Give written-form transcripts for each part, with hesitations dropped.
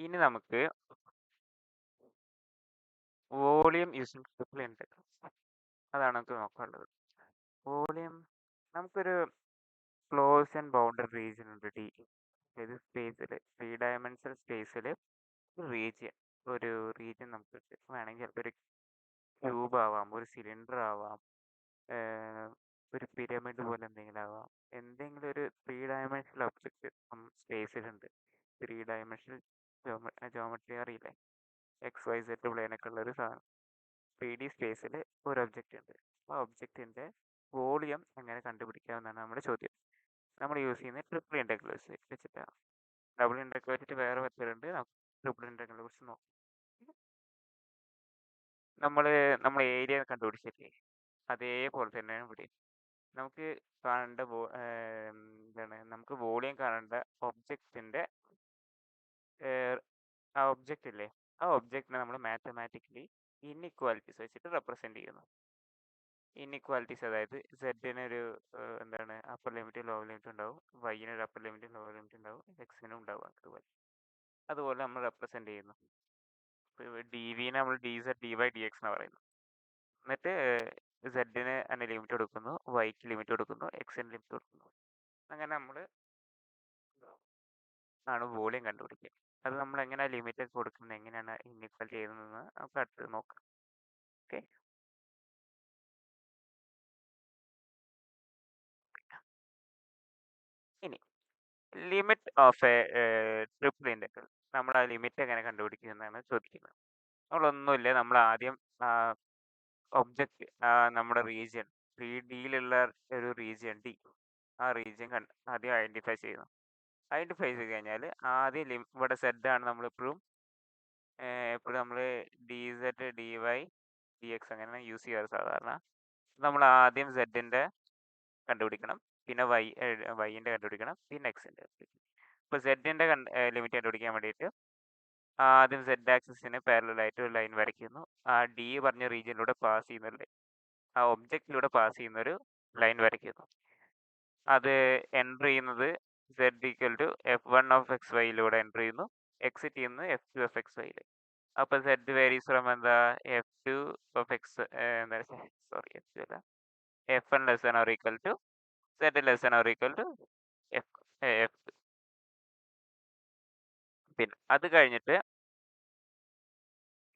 ഇനി നമുക്ക് volume using triple integral അതാണ് നമുക്ക് നോക്കാനുള്ളത്. വോളിയം നമുക്കൊരു ക്ലോസ് ആൻഡ് ബൗണ്ടഡ് റീജിയൻ ഉണ്ട് ഡി. ഇത് സ്പേസിൽ 3 ഡയമെൻഷണൽ സ്പേസിൽ റീജിയൻ ഒരു റീജിയൻ നമുക്ക് വേണമെങ്കിൽ ഒരു ക്യൂബ് ആവാം, ഒരു സിലിണ്ടർ ആവാം, ഒരു പിരമിഡ് പോലെ എന്തെങ്കിലും ആവാം. എന്തെങ്കിലും ഒരു 3 ഡയമെൻഷണൽ ഒബ്ജക്റ്റ് സ്പേസിലുണ്ട്. 3 ഡയമെൻഷണൽ ജോമെട്രി അറിയില്ലേ? XYZ പ്ലെയിനൊക്കെ ഉള്ള ഒരു സാധനം 3D സ്പേസിൽ ഒരു ഒബ്ജക്റ്റ് ഉണ്ട്. ആ ഒബ്ജക്റ്റിന്റെ വോളിയം എങ്ങനെ കണ്ടുപിടിക്കാമെന്നാണ് നമ്മുടെ ചോദ്യം. നമ്മൾ യൂസ് ചെയ്യുന്നത് ട്രിപ്പിൾ ഇന്റഗ്രൽസ് വെച്ചിട്ടാണ്. ഡബിൾ ഇന്റഗ്രൽ വെച്ചിട്ട് വേറെ മെത്തേഡ് ഉണ്ട്. ട്രിപ്പിൾ ഇന്റഗ്രലിനെ കുറിച്ച് നോക്കാം. നമ്മൾ ഏരിയ കണ്ടുപിടിച്ചില്ലേ, അതേപോലെ തന്നെയാണ് ഇവിടെ. നമുക്ക് കാണേണ്ട എന്താണ്, നമുക്ക് വോളിയം കാണേണ്ട ഒബ്ജക്റ്റിന്റെ ആ ഒബ്ജക്റ്റ് ഇല്ലേ, ആ ഒബ്ജക്റ്റിനെ നമ്മൾ മാത്തമാറ്റിക്കലി ഇൻഇക്വാലിറ്റീസ് വെച്ചിട്ട് റെപ്രസെന്റ് ചെയ്യുന്നു. ഇൻഇക്വാലിറ്റീസ് അതായത് സെഡിന് ഒരു എന്താണ് അപ്പർ ലിമിറ്റ് ലോവർ ലിമിറ്റ് ഉണ്ടാവും, വൈന് ഒരു അപ്പർ ലിമിറ്റ് ലോവർ ലിമിറ്റ് ഉണ്ടാവും, എക്സിനും ഉണ്ടാവും. അതുപോലെ നമ്മൾ റെപ്രസെന്റ് ചെയ്യുന്നു. ഡി വിനെ നമ്മൾ D Z D Y D X എന്ന് പറയുന്നു. എന്നിട്ട് സെഡിന് തന്നെ ലിമിറ്റ് കൊടുക്കുന്നു, വൈക്ക് ലിമിറ്റ് കൊടുക്കുന്നു, എക്സിന് ലിമിറ്റ് കൊടുക്കുന്നു. അങ്ങനെ നമ്മൾ ആണ് വോളിയം കണ്ടുപിടിക്കുക. അത് നമ്മൾ എങ്ങനെയാണ് ലിമിറ്റ് കൊടുക്കുന്നത്, എങ്ങനെയാണ് ഇൻഇക്വാലിറ്റി ചെയ്യുന്നതെന്ന് നമുക്ക് അടുത്ത് നോക്കാം. ഓക്കെ, ഇനി limit of A triple integral, നമ്മൾ ആ ലിമിറ്റ് എങ്ങനെ കണ്ടുപിടിക്കുന്നതാണ് ചോദിക്കുന്നത്. നമ്മളൊന്നുമില്ല, നമ്മൾ ആദ്യം ഒബ്ജക്റ്റ് നമ്മുടെ റീജിയൻ 3Dയിലുള്ള ഒരു റീജിയൻ ഡി, ആ റീജിയൻ ആദ്യം ഐഡന്റിഫൈ ചെയ്യുന്നു. ഐഡന്റിഫൈ ചെയ്ത് കഴിഞ്ഞാൽ ആദ്യം ഇവിടെ സെഡ് ആണ് നമ്മൾ എപ്പോഴും നമ്മൾ D Z D Y D X അങ്ങനെ യൂസ് ചെയ്യാറ് സാധാരണ. നമ്മൾ ആദ്യം സെഡിന്റെ കണ്ടുപിടിക്കണം, പിന്നെ വൈൻ്റെ കണ്ടുപിടിക്കണം, പിന്നെ എക്സിൻ്റെ. ഇപ്പോൾ സെഡിന്റെ ലിമിറ്റ് കണ്ടുപിടിക്കാൻ വേണ്ടിയിട്ട് ആദ്യം സെഡ് ആക്സിസിന് പാരലായിട്ട് ഒരു ലൈൻ വരയ്ക്കുന്നു. ആ ഡി പറഞ്ഞ റീജിയനിലൂടെ പാസ് ചെയ്യുന്ന ആ ഒബ്ജക്റ്റിലൂടെ പാസ് ചെയ്യുന്ന ഒരു ലൈൻ വരയ്ക്കുന്നു. അത് എൻ്റർ ചെയ്യുന്നത് Z equal to F1 of X വൈയിലൂടെ എൻ്റർ ചെയ്യുന്നു, എക്സിറ്റ് ചെയ്യുന്നത് F2 ഓഫ് എക്സ് വൈയിൽ. അപ്പോൾ സെഡ് വേരീസ് ഫ്രം എന്താ F2 of X sorry F2 അല്ല, F1 less than or equal to Z less than or equal to F2. പിന്നെ അത് കഴിഞ്ഞിട്ട്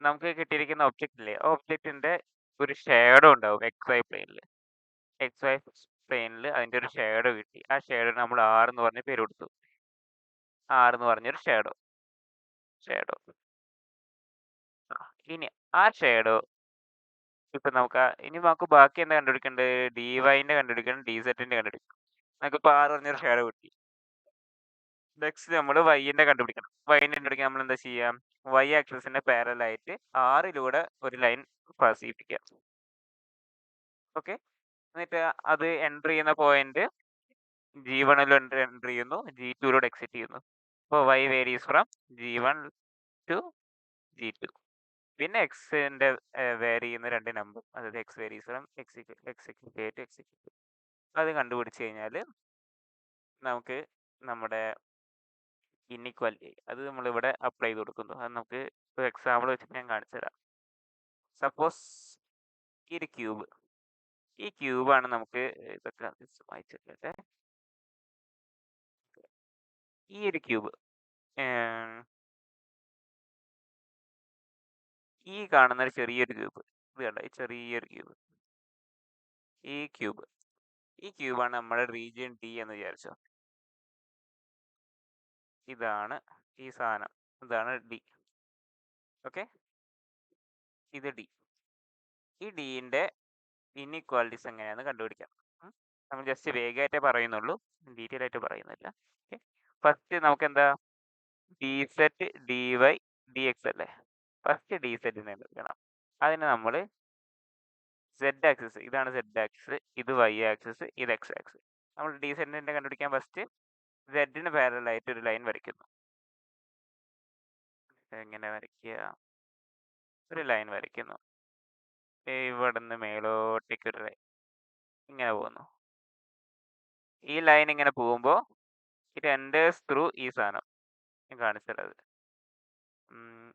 നമുക്ക് കിട്ടിയിരിക്കുന്ന ഒബ്ജക്റ്റ് ഇല്ലേ, ഒബ്ജക്റ്റിന്റെ ഒരു ഷേഡോ ഉണ്ടാവും XY പ്ലെയിനിൽ. XY പ്ലെയിനിൽ അതിന്റെ ഒരു ഷേഡോ കിട്ടി. ആ ഷേഡോ നമ്മൾ R എന്ന് പറഞ്ഞ പേര് കൊടുത്തു. R എന്ന് പറഞ്ഞൊരു ഷേഡോ. ഇനി ആ ഷേഡോ ഇപ്പൊ ഇനി നമുക്ക് ബാക്കി എന്താ കണ്ടുപിടിക്കേണ്ടത്? ഡി വൈന്റെ കണ്ടുപിടിക്കണം, ഡി സെറ്റിന്റെ കണ്ടുപിടിക്കണം. നമുക്കിപ്പോൾ R പറഞ്ഞൊരു ഷേഡോ കിട്ടി. നെക്സ്റ്റ് നമ്മൾ വൈന്റെ കണ്ടുപിടിക്കണം. വൈന്റെ കണ്ടുപിടിക്കാൻ നമ്മൾ എന്താ ചെയ്യാം? Y ആക്സിസിന്റെ പാരലായിട്ട് ആറിലൂടെ ഒരു ലൈൻ പാസ് ചെയ്യിപ്പിക്കാം. ഓക്കെ, എന്നിട്ട് അത് എൻ്റർ ചെയ്യുന്ന പോയിന്റ് G1 എൻ്റർ ചെയ്യുന്നു, G2 എക്സിറ്റ് ചെയ്യുന്നു. അപ്പോൾ Y varies from G1 to G2. പിന്നെ എക്സിന്റെ വേരി ചെയ്യുന്ന 2 നമ്പർ, അതായത് എക്സ് വേരീസ് ഫ്രം എക്സ് അത് കണ്ടുപിടിച്ച് കഴിഞ്ഞാൽ നമുക്ക് നമ്മുടെ ഇൻഇക്വാലിറ്റി അത് നമ്മളിവിടെ അപ്ലൈ ചെയ്ത് കൊടുക്കുന്നു. അത് നമുക്ക് ഒരു എക്സാമ്പിൾ വെച്ചിട്ട് ഞാൻ കാണിച്ചു തരാം. സപ്പോസ് ഈ ക്യൂബാണ് നമുക്ക് ഇതൊക്കെ വായിച്ചിട്ടെ. ഈ ഒരു ക്യൂബ് ഈ കാണുന്ന ഒരു ചെറിയൊരു ക്യൂബ്, ഇത് കണ്ട ഈ ചെറിയൊരു ക്യൂബ്, ഈ ക്യൂബാണ് നമ്മുടെ റീജിയൻ ഡി എന്ന് വിചാരിച്ചോ. ഇതാണ് ഈ സാധനം, ഇതാണ് ഡി. ഓക്കെ, ഇത് ഡി. ഈ ഡിന്റെ ഇൻഇക്വാലിറ്റീസ് എങ്ങനെയാണെന്ന് കണ്ടുപിടിക്കാം. നമ്മൾ ജസ്റ്റ് വേഗമായിട്ടേ പറയുന്നുള്ളൂ, ഡീറ്റെയിൽ ആയിട്ട് പറയുന്നില്ല. ഓക്കെ, ഫസ്റ്റ് നമുക്ക് എന്താ D set D Y D X അല്ലേ. ഫസ്റ്റ് ഡി സെറ്റിനെ എടുക്കണം. അതിന് നമ്മൾ സെഡ് ആക്സിസ്, ഇതാണ് സെഡ് ആക്സിസ്, ഇത് വൈ ആക്സിസ്, ഇത് എക്സ് ആക്സിസ്. നമ്മൾ ഡി സെറ്റിനെ കണ്ടുപിടിക്കാൻ ഫസ്റ്റ് സെഡിന് പാരലായിട്ട് ഒരു ലൈൻ വരയ്ക്കുന്നു. എങ്ങനെ വരയ്ക്കുക? ഒരു ലൈൻ വരയ്ക്കുന്നു, ഇവിടെ നിന്ന് മേലോട്ടേക്ക് ഒരു ലൈൻ ഇങ്ങനെ പോകുന്നു. ഈ ലൈൻ ഇങ്ങനെ പോകുമ്പോൾ ഇറ്റ് എൻറ്റേഴ്സ് ത്രൂ ഈ സാധനം ഞാൻ കാണിച്ചത്. ഉം,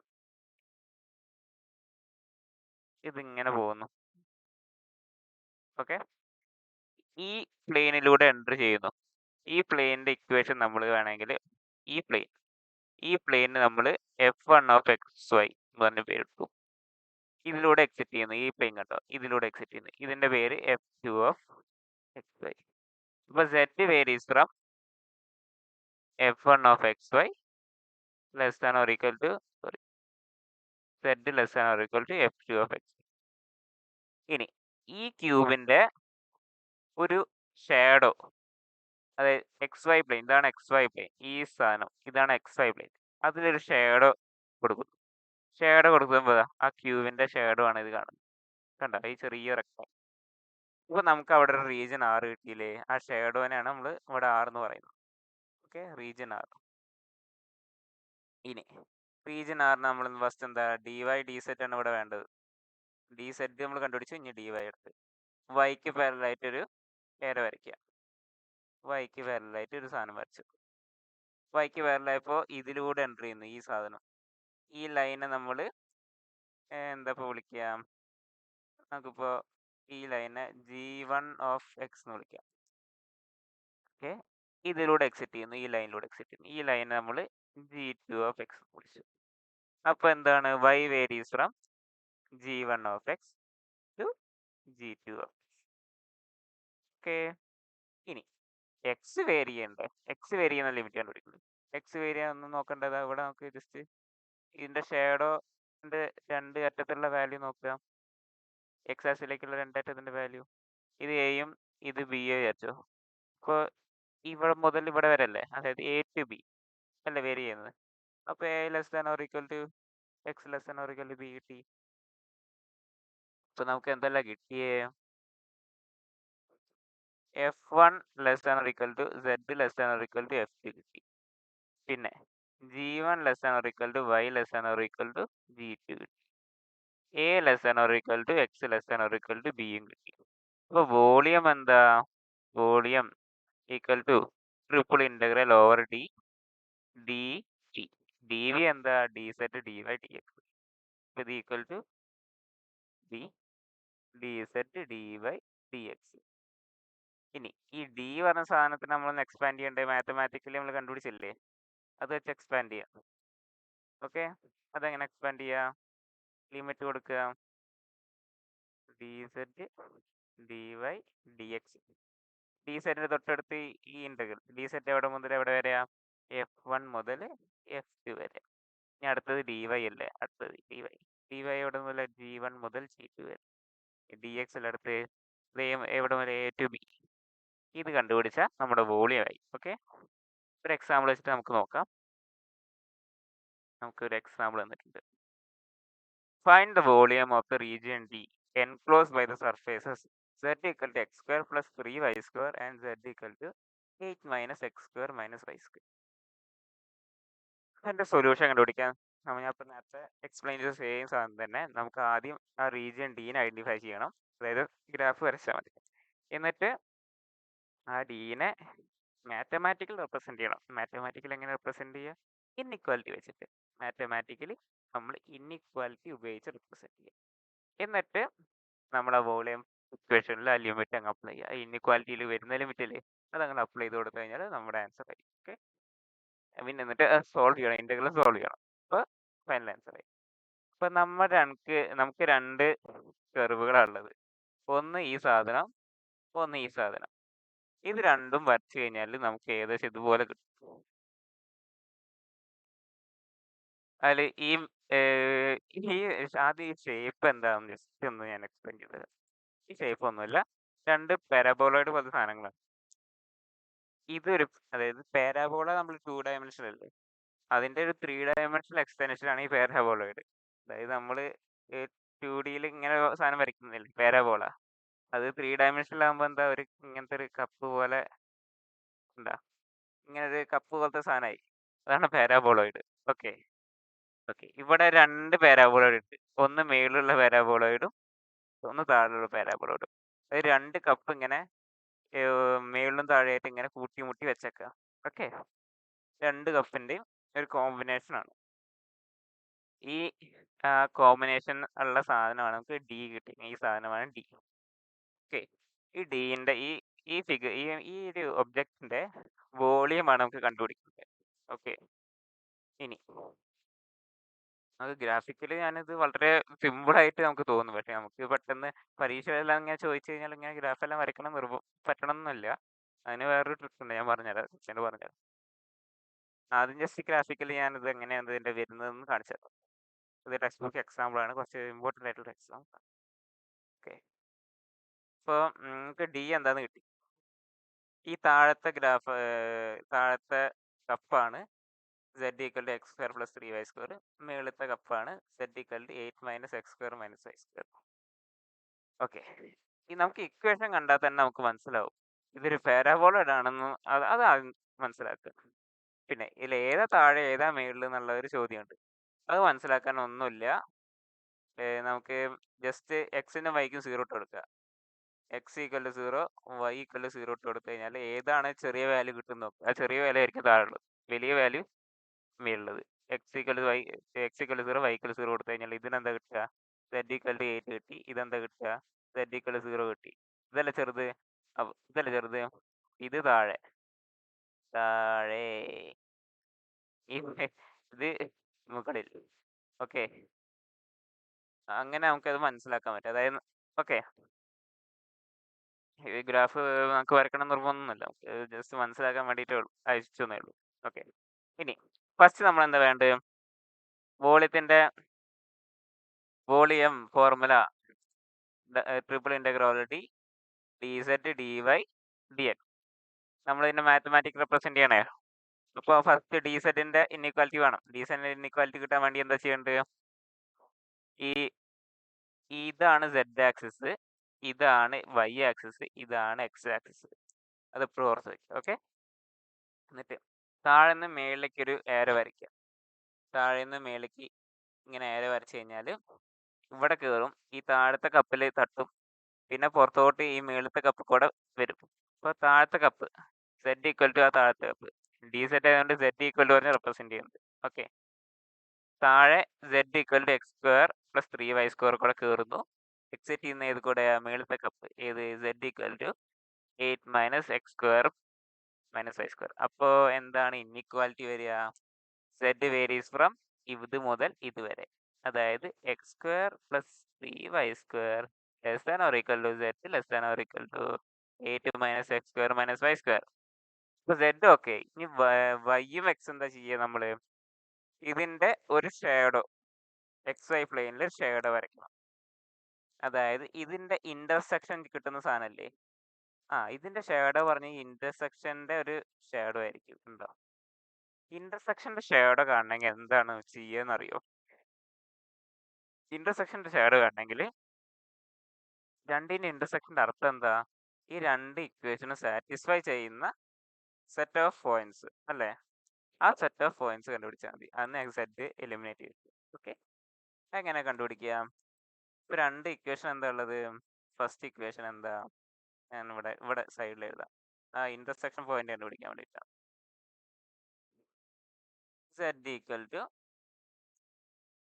ഇതിങ്ങനെ പോകുന്നു. ഓക്കെ, ഈ പ്ലെയിനിലൂടെ എൻ്റർ ചെയ്യുന്നു. ഈ പ്ലെയിനിന്റെ ഇക്വേഷൻ നമ്മൾ വേണമെങ്കിൽ ഈ പ്ലെയിനിന് നമ്മൾ f1 എന്ന് പറഞ്ഞ പേരിട്ടു. ഇതിലൂടെ എക്സിറ്റ് ചെയ്യുന്നു. ഈ പ്ലെയിൻ കണ്ടോ, ഇതിലൂടെ എക്സിറ്റ് ചെയ്യുന്നു. ഇതിന്റെ പേര് f2 ഇപ്പൊ z varies from f1 less than or equal to z less than or equal to f2. ഇനി ഈ ക്യൂബിന്റെ ഒരു ഷാഡോ, അതായത് XY പ്ലെയിൻ, ഇതാണ് XY പ്ലെയിൻ, ഈ സാധനം ഇതാണ് XY പ്ലെയിൻ, അതിലൊരു ഷാഡോ കൊടുക്കുന്നു. ഷാഡോ കൊടുക്കുമ്പോൾ ആ ക്യൂബിന്റെ ഷാഡോ ആണ് ഇത് കാണുന്നത്. കണ്ടോ, ഈ ചെറിയ റെക്ടാങ്കിൾ. ഇപ്പൊ നമുക്ക് അവിടെ ഒരു റീജിയൻ R കിട്ടിയില്ലേ, ആ ഷാഡോനെയാണ് നമ്മൾ ഇവിടെ R എന്ന് പറയുന്നത്. Okay, region R. ഇനി റീജിയൻ ആറിന് നമ്മൾ ഫസ്റ്റ് എന്താ DZ ആണ് ഇവിടെ വേണ്ടത്. DZ നമ്മൾ കണ്ടുപിടിച്ചു. ഇനി DY എടുത്ത് വൈക്ക് പാരലായിട്ട് ഒരു ഏര വരയ്ക്കുക. വൈക്ക് പാരലായിട്ട് ഒരു സാധനം വരച്ചു. വൈക്ക് പാരലായപ്പോൾ ഇതിലൂടെ എൻ്റർ ചെയ്യുന്നു ഈ സാധനം. ഈ ലൈനെ നമ്മൾ എന്താ ഇപ്പോൾ വിളിക്കുക, നമുക്കിപ്പോൾ ഈ ലൈനെ G1 എന്ന് വിളിക്കാം. ഓക്കെ, ഇതിലൂടെ എക്സിറ്റ് ചെയ്യുന്നു, ഈ ലൈനിലൂടെ എക്സിറ്റ് ചെയ്യുന്നു. ഈ ലൈനെ നമ്മൾ G2 എന്ന് വിളിച്ചു. അപ്പോൾ എന്താണ്, y varies from G1 to G2. Okay, ഇനി എക്സ് വേരി ചെയ്യണ്ടേ, എക്സ് വേരി ചെയ്യുന്ന ലിമിറ്റ് കണ്ടുപിടിക്കുന്നത്. എക്സ് വേരി ചെയ്യാനൊന്നും നോക്കേണ്ടത്, ഇവിടെ നമുക്ക് ജസ്റ്റ് ഇതിന്റെ ഷാഡോന്റെ രണ്ട് അറ്റത്തുള്ള വാല്യൂ നോക്കുക. എക്സ് ആക്സിലേക്കുള്ള രണ്ട് അറ്റത്തിന്റെ വാല്യൂ, ഇത് എയും ഇത് ബി വിചാരിച്ചോ. അപ്പോൾ ഇവിടെ മുതൽ ഇവിടെ വരെ അല്ലേ, അതായത് A to B അല്ലേ വേരി ചെയ്യുന്നത്. അപ്പോൾ A less than or equal to X less than or equal to B കിട്ടി. അപ്പോൾ നമുക്ക് എന്തെല്ലാം കിട്ടിയേ, F1 less than or equal to Z less than or equal to F2 കിട്ടി. പിന്നെ G1 less than or equal to Y less than or equal to G2 കിട്ടി. A less than or equal to X less than or equal to ബിയും കിട്ടി. അപ്പോൾ volume എന്താ, volume equal to triple integral over dt. dv എന്താ, dz dy dx. ഇത് equal to dz dy dx. ഇനി ഈ d പറഞ്ഞ സാധനത്തിന് നമ്മളൊന്ന് എക്സ്പാൻഡ് ചെയ്യേണ്ടത് മാത്തമാറ്റിക്കലി നമ്മൾ കണ്ടുപിടിച്ചില്ലേ, അത് വെച്ച് എക്സ്പാൻഡ് ചെയ്യാം. ഓക്കെ, അതെങ്ങനെ എക്സ്പാൻഡ് ചെയ്യാം, ലിമിറ്റ് കൊടുക്കുക dz dy dx. dz തൊട്ടടുത്ത് ഈ ഇൻ്റഗ്രൽ dz എവിടെ മുതൽ എവിടെ വരെയാ, f1 മുതൽ f2 വരെ. ഇനി അടുത്തത് dy അല്ലേ, അടുത്തത് dy എവിടെ മുതൽ G1 മുതൽ G2 വരെ. dx അടുത്ത് എവിടെ മുതൽ A to B. ഇത് കണ്ടുപിടിച്ചാൽ നമ്മുടെ വോളിയം ആയി. ഓക്കെ, ഒരു എക്സാമ്പിൾ വെച്ചിട്ട് നമുക്ക് നോക്കാം. നമുക്കൊരു എക്സാമ്പിൾ തന്നിട്ടുണ്ട്. Find the volume of the region D enclosed by the surfaces z equal to x square plus 3y square and z equal to 8 minus x square minus y square. അതിൻ്റെ solution കണ്ടുപിടിക്കാൻ ഞാൻ ഇപ്പം നേരത്തെ explain ചെയ്ത same സാധനം തന്നെ. നമുക്ക് ആദ്യം ആ റീജിയൻ ഡീനെ ഐഡൻറ്റിഫൈ ചെയ്യണം, അതായത് ഗ്രാഫ് വരച്ചാൽ മതി. എന്നിട്ട് ആ ഡീനെ മാത്തമാറ്റിക്കൽ റെപ്രസെൻറ്റ് ചെയ്യണം. മാത്തമാറ്റിക്കൽ എങ്ങനെ റെപ്രസെൻറ്റ് ചെയ്യുക, ഇൻഇക്വാലിറ്റി വെച്ചിട്ട്. മാത്തമാറ്റിക്കലി നമ്മൾ ഇൻഇക്വാലിറ്റി ഉപയോഗിച്ച് റെപ്രസെൻറ്റ് ചെയ്യുക. എന്നിട്ട് നമ്മൾ ആ വോളിയം ഇക്വേഷനിൽ ആ ലിമിറ്റ് അങ്ങ് അപ്ലൈ ചെയ്യുക. ഇൻഇക്വാലിറ്റിയിൽ വരുന്ന ലിമിറ്റ് അല്ലേ, അതങ്ങനെ അപ്ലൈ ചെയ്ത് കൊടുത്തു കഴിഞ്ഞാൽ നമ്മുടെ ആൻസർ ആയി. ഓക്കെ, പിന്നെ എന്നിട്ട് സോൾവ് ചെയ്യണം, ഇൻ്റഗ്രൽ സോൾവ് ചെയ്യണം. അപ്പോൾ ഫൈനൽ ആൻസർ ആയി. അപ്പോൾ നമുക്ക് രണ്ട് കർവുകളാണ് ഉള്ളത്. ഒന്ന് ഈ സാധനം, ഒന്ന് ഈ സാധനം. ഇത് രണ്ടും വരച്ചു കഴിഞ്ഞാൽ നമുക്ക് ഏകദേശം ഇതുപോലെ കിട്ടും. അതിൽ ഈ ആദ്യം ഈ ഷേപ്പ് എന്താണെന്ന് ജസ്റ്റ് ഒന്ന് ഞാൻ എക്സ്പ്ലെയിൻ ചെയ്തത്. ഈ ഷേപ്പ് ഒന്നുമില്ല, രണ്ട് പാരാബോളോയിഡ് പോലത്തെ സാധനങ്ങളാണ്. ഇതൊരു, അതായത് പാരാബോള നമ്മൾ 2 ഡയമെൻഷൻ അല്ലേ, അതിൻ്റെ ഒരു 3 ഡയമെൻഷണൽ എക്സ്റ്റൻഷനാണ് ഈ പാരാബോളോയിഡ്. അതായത് നമ്മൾ 2Dയിൽ ഇങ്ങനെ സാധനം വരയ്ക്കുന്നില്ലേ പാരാബോള, അത് 3 ഡയമെൻഷനിലാകുമ്പോൾ എന്താ, ഒരു ഇങ്ങനത്തെ ഒരു കപ്പ് പോലെ ഉണ്ടാ, ഇങ്ങനെ ഒരു കപ്പ് പോലത്തെ സാധനമായി. അതാണ് പാരാബോളോയിഡ്. ഓക്കെ, ഇവിടെ രണ്ട് പാരാബോളോയിഡ് ഉണ്ട്. ഒന്ന് മേളിലുള്ള പാരാബോളോയിഡും ഒന്ന് താഴെയുള്ള പാരാബോളോയിഡും. അത് രണ്ട് കപ്പ് ഇങ്ങനെ മേളിലും താഴെയായിട്ട് ഇങ്ങനെ കൂട്ടിമുട്ടി വെച്ചേക്കുക. ഓക്കെ, രണ്ട് കപ്പിൻ്റെയും ഒരു കോമ്പിനേഷൻ ആണ്. ഈ കോമ്പിനേഷൻ ഉള്ള സാധനമാണ് നമുക്ക് ഡി കിട്ടി. ഈ സാധനമാണ് ഡി. ഓക്കെ. ഈ ഡീൻ്റെ ഈ ഒരു ഒബ്ജക്റ്റിന്റെ വോളിയമാണ് നമുക്ക് കണ്ടുപിടിക്കുന്നത്. ഓക്കെ. ഇനി അത് ഗ്രാഫിക്കലി ഞാനിത് വളരെ സിമ്പിളായിട്ട് നമുക്ക് തോന്നും. പക്ഷെ നമുക്ക് പെട്ടെന്ന് പരീക്ഷയെല്ലാം ഇങ്ങനെ ചോദിച്ചു കഴിഞ്ഞാൽ ഇങ്ങനെ ഗ്രാഫെല്ലാം വരയ്ക്കണം പറ്റണം എന്നില്ല. അതിന് വേറൊരു ട്രിക്ക് ഉണ്ട്, ഞാൻ പറഞ്ഞുതരാം. സെക്കൻഡ് പറഞ്ഞുതരാം. ആദ്യം ജസ്റ്റ് ഗ്രാഫിക്കലി ഞാനിത് എങ്ങനെയാണ് ഇതിൻ്റെ വരുന്നതെന്ന് കാണിച്ചു തരാം. ഇത് ടെക്സ്റ്റ് ബുക്ക് എക്സാമ്പിളാണ്, കുറച്ച് ഇമ്പോർട്ടൻ്റ് ആയിട്ടുള്ള എക്സാമ്പിൾ. ഓക്കെ. ഇപ്പോൾ നമുക്ക് ഡി എന്താന്ന് കിട്ടി. ഈ താഴത്തെ കപ്പാണ് z equal to X square plus 3y². മേളത്തെ കപ്പാണ് z equal to 8 - x² - y². Okay. ഈ നമുക്ക് ഇക്വേഷൻ കണ്ടാൽ തന്നെ നമുക്ക് മനസ്സിലാവും ഇതൊരു പാരാബോളോയിഡ് ആണെന്ന്. അത് ആദ്യം മനസ്സിലാക്കുക. പിന്നെ ഇതിൽ ഏതാ താഴെ ഏതാ മേളിൽ എന്നുള്ള ഒരു ചോദ്യമുണ്ട്. അത് മനസ്സിലാക്കാൻ ഒന്നുമില്ല. നമുക്ക് ജസ്റ്റ് എക്സിനും വൈക്കും 0 ഇട്ട് കൊടുക്കുക. X equal to 0, Y equal to 0 ഇട്ട് കൊടുത്തു കഴിഞ്ഞാൽ ഏതാണ് ചെറിയ വാല്യൂ കിട്ടുന്ന നോക്കുക. ആ ചെറിയ വാല്യൂ ആയിരിക്കും താഴെയുള്ളത്, വലിയ വാല്യൂ മേലുള്ളത്. X equal to 0, Y equal 0 കൊടുത്തു കഴിഞ്ഞാൽ ഇതിനെന്താ കിട്ടുക? z ഈക്വൽ ടു 8 കിട്ടി. ഇതെന്താ കിട്ടുക? z ഈക്വൽ ടു 0 കിട്ടി. ഇതല്ലേ ചെറുത്? ഇതല്ലേ ചെറുത്? ഇത് താഴെ. ഇത് മുകളിൽ. ഓക്കെ. അങ്ങനെ നമുക്കത് മനസ്സിലാക്കാൻ പറ്റും. അതായത് ഓക്കെ, ഈ ഗ്രാഫ് നമുക്ക് വരക്കണം നിർബന്ധമൊന്നുമില്ല. ജസ്റ്റ് മനസ്സിലാക്കാൻ വേണ്ടിയിട്ട് അയച്ചെന്നേ ഉള്ളൂ. ഓക്കെ. ഇനി ഫസ്റ്റ് നമ്മൾ എന്താ വേണ്ടത്? Volume formula triple integral dz dy dx. നമ്മൾ ഇതിന്റെ മാത്തമാറ്റിക് റെപ്രസെന്റ് ചെയ്യണേ. അപ്പോൾ ഫസ്റ്റ് ഡിസെറ്റിന്റെ ഇൻഇക്വാലിറ്റി വേണം. ഡിസെറ്റിന്റെ ഇൻഇക്വാലിറ്റി കിട്ടാൻ വേണ്ടി എന്താ ചെയ്യേണ്ടത്? ഇതാണ് z ആക്സിസ്, ഇതാണ് y ആക്സിസ്, ഇതാണ് x ആക്സിസ്. അത് എപ്പോഴും ഓർത്ത് വയ്ക്കുക. ഓക്കെ. എന്നിട്ട് താഴെ നിന്ന് മേളിലേക്ക് ഒരു ഏരോ വരയ്ക്കുക. താഴെ നിന്ന് മേളിലേക്ക് ഇങ്ങനെ ഏരോ വരച്ചു കഴിഞ്ഞാൽ ഇവിടെ കയറും, ഈ താഴത്തെ കപ്പിൽ തട്ടും, പിന്നെ പുറത്തോട്ട് ഈ മേളത്തെ കപ്പ് കൂടെ വരും. അപ്പോൾ താഴത്തെ കപ്പ് z ഈക്വൽ ടു ആ താഴത്തെ കപ്പ്, ഡി സെറ്റ് ആയതുകൊണ്ട് z ഈക്വൽ ടു പറഞ്ഞ് റെപ്രസെന്റ് ചെയ്യുന്നത്. ഓക്കെ. താഴെ z equal to x² plus 3y² കൂടെ കയറുന്നു. എക്സിറ്റ് ചെയ്യുന്ന ഏത് കൂടെ? മേളത്തെ കപ്പ് ഏത്? z equal to 8 - x² - y². അപ്പോൾ എന്താണ് ഇൻഇക്വാലിറ്റി വരിക? z വേരീസ് ഫ്രം ഇത് മുതൽ ഇതുവരെ. അതായത് x² plus 3y² less than or equal to z less than or equal to 8 - x² - y². അപ്പോൾ z ഓക്കെ. ഇനി വൈയും എക്സ് എന്താ ചെയ്യുക? നമ്മൾ ഇതിന്റെ ഒരു ഷേഡോ XY പ്ലെയിനിൽ ഷേഡോ വരയ്ക്കണം. അതായത് ഇതിന്റെ ഇന്റർസെക്ഷൻ കിട്ടുന്ന സാധനമല്ലേ, ഇതിന്റെ ഷേഡോ പറഞ്ഞ് ഇന്റർസെക്ഷന്റെ ഒരു ഷേഡോ ആയിരിക്കും. ഉണ്ടോ? ഇന്റർസെക്ഷന്റെ ഷേഡോ കാണണമെങ്കിൽ എന്താണ് ചെയ്യുന്നറിയോ? ഇന്റർസെക്ഷന്റെ ഷേഡോ കാണണമെങ്കിൽ രണ്ടിന്റെ ഇന്റർസെക്ഷന്റെ അർത്ഥം എന്താ? ഈ രണ്ട് ഇക്വേഷനും സാറ്റിസ്ഫൈ ചെയ്യുന്ന സെറ്റ് ഓഫ് പോയിന്റ്സ് അല്ലേ? ആ സെറ്റ് ഓഫ് പോയിന്റ്സ് കണ്ടുപിടിച്ചാൽ മതി. അന്ന് സെറ്റ് എലിമിനേറ്റ് ചെയ്യും. ഓക്കെ. എങ്ങനെ കണ്ടുപിടിക്കുക? ഇപ്പൊ രണ്ട് ഇക്വേഷൻ എന്താ ഉള്ളത്? ഫസ്റ്റ് ഇക്വേഷൻ എന്താ? ഞാൻ ഇവിടെ സൈഡിൽ എഴുതാം. ആ ഇന്റർസെക്ഷൻ പോയിന്റ് കണ്ടുപിടിക്കാൻ വേണ്ടിയിട്ടാണ്. z ഈക്വൽ ടു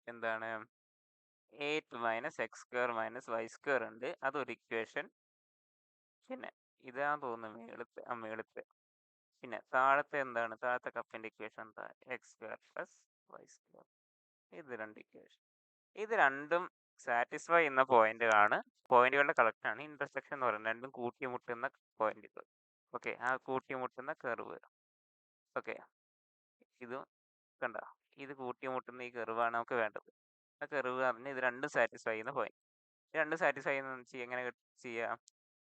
എന്താണ്? 8 - x² - y² ഉണ്ട്. അതൊരു ഇക്വേഷൻ. പിന്നെ ഇതാന്ന് തോന്നുന്നു മേളത്തെ. പിന്നെ താഴത്തെ എന്താണ്? താഴത്തെ കപ്പിന്റെ ഇക്വേഷൻ എന്താ? x² plus y². ഇത് രണ്ട് ഇക്വേഷൻ. ഇത് രണ്ടും സാറ്റിസ്ഫൈ ചെയ്യുന്ന പോയിന്റുകളുടെ കളക്ഷൻ ആണ് ഇന്റർസെക്ഷൻ എന്ന് പറയുന്നത്. രണ്ടും കൂട്ടിമുട്ടുന്ന പോയിന്റുകൾ. ഓക്കെ. ആ കൂട്ടിമുട്ടുന്ന കർവ്. ഓക്കെ. ഇതും കണ്ട, ഇത് കൂട്ടിമുട്ടുന്ന ഈ കർവാണ് നമുക്ക് വേണ്ടത്. ആ കർവ് പറഞ്ഞ് ഇത് രണ്ടും സാറ്റിസ്ഫൈ ചെയ്യുന്ന പോയിന്റ്. രണ്ടും സാറ്റിസ്ഫൈ ചെയ്യുന്ന എങ്ങനെ ചെയ്യാം?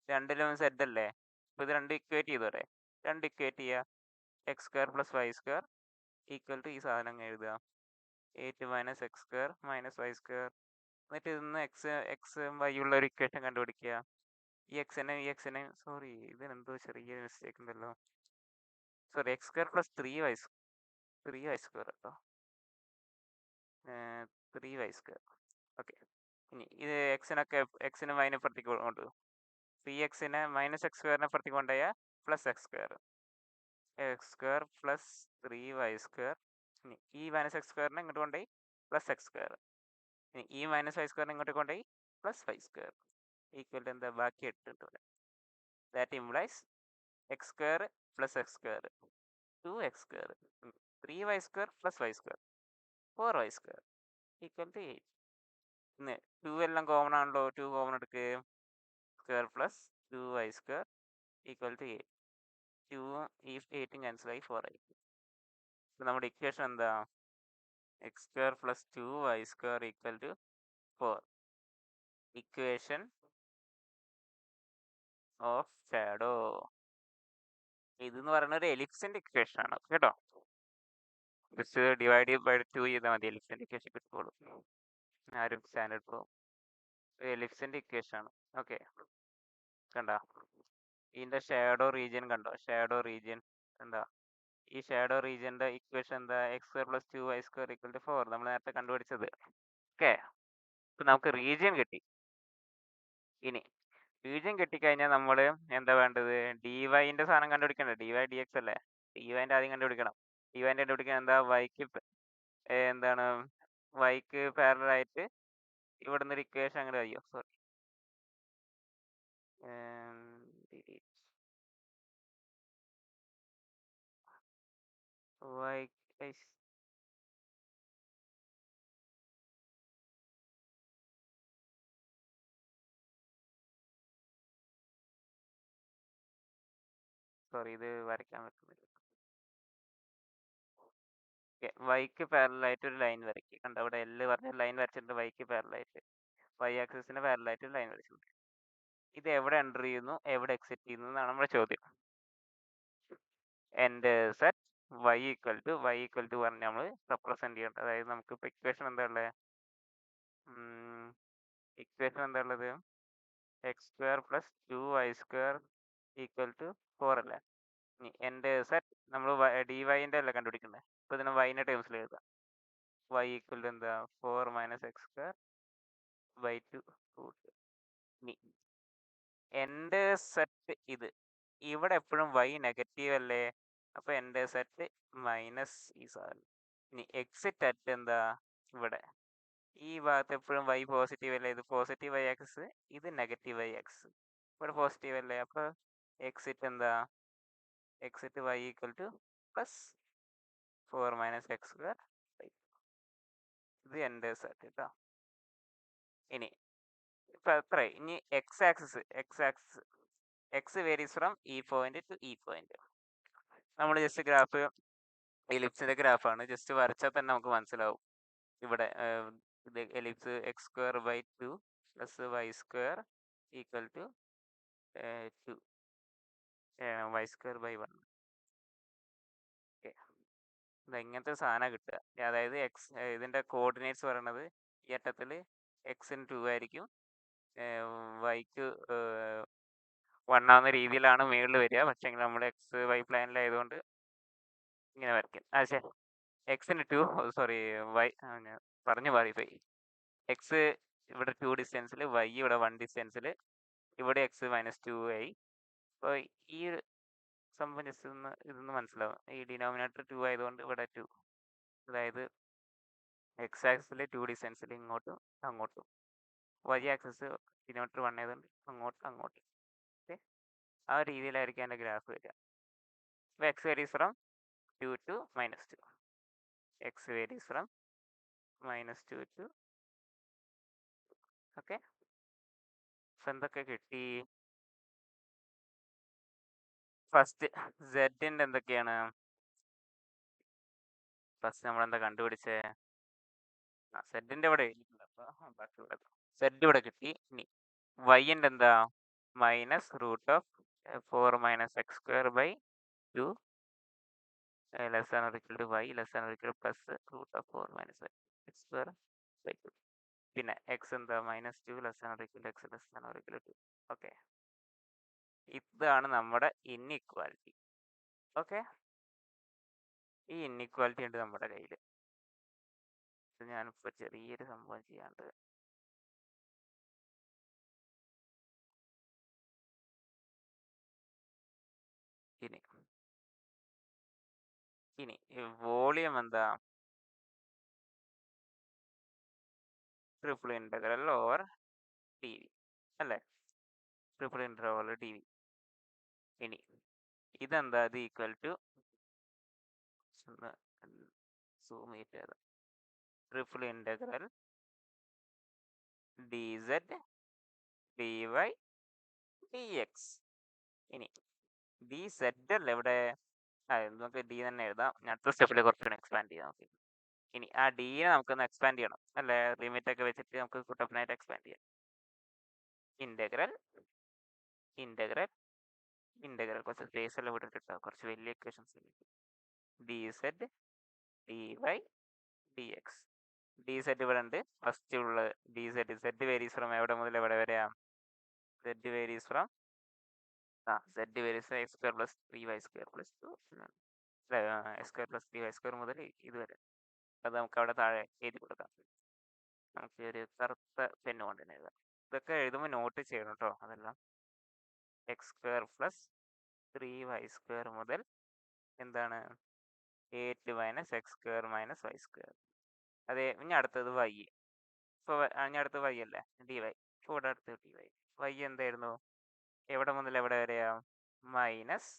രണ്ടിലും സെറ്റ് അല്ലേ? അപ്പോൾ ഇത് രണ്ട് ഇക്വേറ്റ് ചെയ്തോടെ? രണ്ട് ഇക്വേറ്റ് ചെയ്യുക. x² plus y² equal to ഈ സാധനം എഴുതുക, 8 - x² - y². എന്നിട്ട് ഇതിന്ന് എക്സും വൈ ഉള്ള ഒരു ഇക്വേഷൻ കണ്ടുപിടിക്കുക. ഈ എക്സിനെ സോറി, ഇതിനെന്തോ ചെറിയ മിസ്റ്റേക്ക് ഉണ്ടല്ലോ. സോറി, x² പ്ലസ് 3y² കേട്ടോ, 3y². ഓക്കെ. ഇനി ഇത് എക്സിനും വൈനെ പുറത്തേക്ക് കൊണ്ടുപോകും. ഈ എക്സിനെ -x² പുറത്തേക്ക് കൊണ്ടുപോയാൽ പ്ലസ് x² പ്ലസ് 3y². ഇനി ഈ -x² ഇങ്ങോട്ട് കൊണ്ടുപോയി പ്ലസ് എക്സ് സ്ക്വയർ. ഈ മൈനസ് വൈ സ്ക്വയർ ഇങ്ങോട്ട് കൊണ്ടുപോയി plus Y square equal to എന്താ ബാക്കി 8 ഉണ്ട് ഇവിടെ. That implies X square plus X square 2x square 3y square plus Y square 4y square equal to 8. ഇന്ന് 2 എല്ലാം കോമൺ ആണല്ലോ, 2 കോമൺ എടുക്ക്, square plus 2y square equal to 8. 2 ഈ 8 cancel ആയി 4 ആയി. ഇപ്പം നമ്മുടെ ഇക്വേഷൻ എന്താ? X square plus 2y square equal to 4. Equation of shadow. ഇതെന്ന് പറയുന്ന ഒരു എലിപ്സിന്റെ ഇക്വേഷൻ ആണ് കേട്ടോ. ജസ്റ്റ് ഡിവൈഡ് ബൈ 2 ചെയ്താൽ മതി, എലിപ്സിന്റെ ഇക്വേഷൻ കിട്ടുള്ളൂ. ആരും സ്റ്റാൻഡേർഡ് പോകും. എലിപ്സിന്റെ ഇക്വേഷൻ ആണ്. ഓക്കെ, കണ്ട ഇതിന്റെ ഷാഡോ റീജിയൻ കണ്ടോ? ഷാഡോ റീജിയൻ എന്താ? ഈ ഷാഡോ റീജിയന്റെ ഇക്വേഷൻ എന്താ? X square plus 2y square equal to 4. നമ്മൾ നേരത്തെ കണ്ടുപിടിച്ചത്. ഓക്കെ, ഇപ്പൊ നമുക്ക് റീജിയൻ കിട്ടി. ഇനി റീജിയൻ കിട്ടിക്കഴിഞ്ഞാൽ നമ്മൾ എന്താ വേണ്ടത്? ഡിവൈന്റെ സാധനം കണ്ടുപിടിക്കണ്ടേ? ഡിവൈ ഡി എക്സ് അല്ലേ? ഡിവൈൻ്റെ ആദ്യം കണ്ടുപിടിക്കണം. ഡിവൈൻ്റെ കണ്ടുപിടിക്കാൻ എന്താ? എന്താണ് വൈക്ക് പാരലൽ ആയിട്ട് ഇവിടെ നിന്ന് ഒരു ഇക്വേഷൻ അങ്ങോട്ട് കഴിയോ? സോറി, വൈ സോറി ഇത് വരയ്ക്കാൻ പറ്റുന്നില്ല. വൈക്ക് പാരലായിട്ട് ഒരു ലൈൻ വരയ്ക്കുക. കണ്ടോ അവിടെ എല്ല് പറഞ്ഞ ലൈൻ വരച്ചിട്ടുണ്ട്. വൈക്ക് പാരലായിട്ട് വൈ ആക്സിസിന് പാരലായിട്ട് ഒരു ലൈൻ വരച്ചിട്ടുണ്ട്. ഇത് എവിടെ എൻ്റർ ചെയ്യുന്നു, എവിടെ എക്സിറ്റ് ചെയ്യുന്നു എന്നാണ് നമ്മുടെ ചോദ്യം. എൻ്റെ സെറ്റ് വൈ ഈക്വൽ ടു പറഞ്ഞ് നമ്മൾ റെപ്രസെൻറ്റ് ചെയ്യേണ്ടത്. അതായത് നമുക്ക് ഇപ്പോൾ ഇക്വേഷൻ എന്താ ഉള്ളത്? ഇക്വേഷൻ എന്താ ഉള്ളത്? X square plus 2y square equal to 4 അല്ലേ? ഇനി എൻ്റെ സെറ്റ് നമ്മൾ ഡി വൈൻ്റെ അല്ലേ കണ്ടുപിടിക്കുന്നത്. ഇപ്പോൾ ഇതിനെ വൈൻ്റെ ടേംസിൽ എഴുതാം. y ഈക്വൽ ടു എന്താ? 4 minus X square by 2 root. ഇനി എൻ്റെ സെറ്റ് ഇത് ഇവിടെ എപ്പോഴും y നെഗറ്റീവ് അല്ലേ? അപ്പോൾ എൻ്റെ സെറ്റ് മൈനസ് ഈ സാധനം. ഇനി എക്സിറ്റ് അറ്റ് എന്താ? ഇവിടെ ഈ ഭാഗത്ത് എപ്പോഴും y പോസിറ്റീവ് അല്ലേ? ഇത് പോസിറ്റീവ് y ആക്സിസ്, ഇത് നെഗറ്റീവ് y ആക്സിസ്. ഇവിടെ പോസിറ്റീവ് അല്ലേ? അപ്പോൾ എക്സിറ്റ് എന്താ? Exit y equal to plus 4 minus X square. ഇത് എൻ്റെ സെറ്റ് കേട്ടോ. ഇനി ഇപ്പം എത്ര? ഇനി X axis X varies from ഈ പോയിന്റ് ടു ഈ പോയിന്റ്. നമ്മൾ ജസ്റ്റ് ഗ്രാഫ് എലിപ്സിന്റെ ഗ്രാഫാണ്. ജസ്റ്റ് വരച്ചാൽ തന്നെ നമുക്ക് മനസ്സിലാവും. ഇവിടെ ഇത് ellipse X square by 2 plus Y square equal to 2 Y square by 1. Okay, ഇങ്ങനത്തെ സാധനം കിട്ടുക. അതായത് ഇതിൻ്റെ കോർഡിനേറ്റ്സ് പറയണത് ഈ അറ്റത്തിൽ എക്സിന് 2 ആയിരിക്കും, വൈക്ക് 1 ആവുന്ന രീതിയിലാണ് മേളിൽ വരിക. പക്ഷേ നമ്മൾ എക്സ് വൈ പ്ലാനിലായതുകൊണ്ട് ഇങ്ങനെ വരയ്ക്കും. ശരി, എക്സിന് 2 സോറി വൈ പറഞ്ഞു മാറിപ്പോയി. എക്സ് ഇവിടെ 2 ഡിസ്റ്റൻസിൽ, വൈ ഇവിടെ 1 ഡിസ്റ്റൻസിൽ, ഇവിടെ എക്സ് മൈനസ് 2 ആയി. അപ്പോൾ ഈ സംഭവം ജസ്റ്റ് ഇതൊന്ന് മനസ്സിലാവും. ഈ ഡിനോമിനേറ്റർ 2 ആയതുകൊണ്ട് ഇവിടെ 2, അതായത് എക്സ് ആക്സിൽ 2 ഡിസ്റ്റൻസിൽ ഇങ്ങോട്ടും അങ്ങോട്ടും, വൈ ആക്സിസ് ഡിനോമിനേറ്റർ 1 ആയതുകൊണ്ട് അങ്ങോട്ടും. ഓക്കെ, ആ ഒരു രീതിയിലായിരിക്കും എൻ്റെ ഗ്രാഫ് വരിക. അപ്പോൾ X varies from 2 to -2. X varies from -2 to. Okay, അപ്പോൾ എന്തൊക്കെ കിട്ടി? ഫസ്റ്റ് സെഡിൻ്റെ എന്തൊക്കെയാണ്? ഫസ്റ്റ് നമ്മളെന്താ കണ്ടുപിടിച്ചേ? സെഡിൻ്റെ ഇവിടെ സെഡ് ഇവിടെ കിട്ടി. ഇനി വൈൻ്റെ എന്താ? Minus root of 4 minus X square by 2 less than or equal to y less than or equal plus root of 4 minus X square by 2. പിന്നെ എക്സ് എന്താ? -2 less than or equal to X less than or equal to 2. Okay, ഇതാണ് നമ്മുടെ inequality. Okay, ഈ inequality ഉണ്ട് നമ്മുടെ കയ്യിൽ. ഞാനിപ്പോൾ ചെറിയൊരു സംഭവം ചെയ്യാണ്ട്. ഇനി വോളിയം എന്താ? Triple integral over D V അല്ലേ? Triple integral over D V. ഇനി ഇതെന്താ? ഇത് ഈക്വൽ ടു സൂം ചെയ്ത് triple integral D Z D Y D X. ഇനി ഡി സെഡ് അല്ലേ ഇവിടെ? നമുക്ക് ഡി തന്നെ എഴുതാം. ഞാൻ അടുത്ത സ്റ്റെപ്പിൽ കുറച്ചുകൂടി എക്സ്പാൻഡ് ചെയ്യാം നമുക്ക്. ഇനി ആ ഡിയെ നമുക്കൊന്ന് എക്സ്പാൻഡ് ചെയ്യണം അല്ലേ? ലിമിറ്റ് ഒക്കെ വെച്ചിട്ട് നമുക്ക് കുട്ടപ്പനായിട്ട് എക്സ്പാൻഡ് ചെയ്യാം. ഇൻ്റഗ്രൽ ഇൻ്റഗ്രൽ ഇൻ്റഗ്രൽ കുറച്ച് സ്പേസ് എല്ലാം വിട്ടിട്ടോ, കുറച്ച് വലിയ equations. D Z D Y D X. D Z ഇവിടെ ഉണ്ട്. ഫസ്റ്റ് ഉള്ള D Z, Z varies from എവിടെ മുതൽ എവിടെ വരെയാ? Z varies from Z varies X square plus 3y square plus 2 X square plus 3y square മുതൽ ഇതുവരെ. അത് നമുക്ക് അവിടെ താഴെ എഴുതി കൊടുക്കാം. നമുക്ക് ഒരു കറുത്ത പെണ്ണ് കൊണ്ട് തന്നെ എഴുതാം. ഇതൊക്കെ എഴുതുമ്പോൾ നോട്ട് ചെയ്യണം കേട്ടോ. അതെല്ലാം X square plus 3y square മുതൽ എന്താണ് 8 minus X square minus Y square. അതെ, ഇനി അടുത്തത് വൈ. ഇപ്പോൾ ഇനി അടുത്തത് വൈ അല്ലേ? D Y. ഇപ്പോൾ ഇവിടെ അടുത്ത് ഡി വൈ. വൈ എന്തായിരുന്നു? എവിടെ മുതൽ എവിടെ വരെയാ? Minus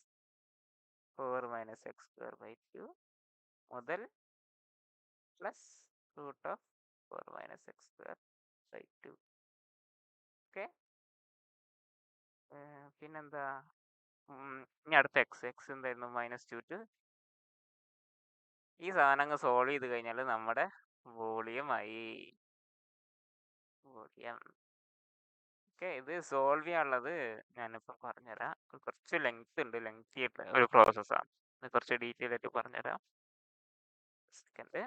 4 minus X square by 2 മുതൽ plus root of 4 minus X square by 2. Okay, പിന്നെന്താ? ഇനി അടുത്ത എക്സ്. എക്സ് എന്തായിരുന്നു? -2 ടു. ഈ സാധനങ്ങൾ സോൾവ് ചെയ്ത് കഴിഞ്ഞാൽ നമ്മുടെ വോളിയമായി. വോളിയം. ഓക്കെ, ഇത് സോൾവ് ചെയ്യാനുള്ളത് ഞാനിപ്പോൾ പറഞ്ഞുതരാം. കുറച്ച് ലെങ്ത് ഉണ്ട്, ലെങ്തി ആയിട്ട് ഒരു പ്രോസസ്സാണ്. കുറച്ച് ഡീറ്റെയിൽ ആയിട്ട് പറഞ്ഞുതരാം. സെക്കൻഡ്.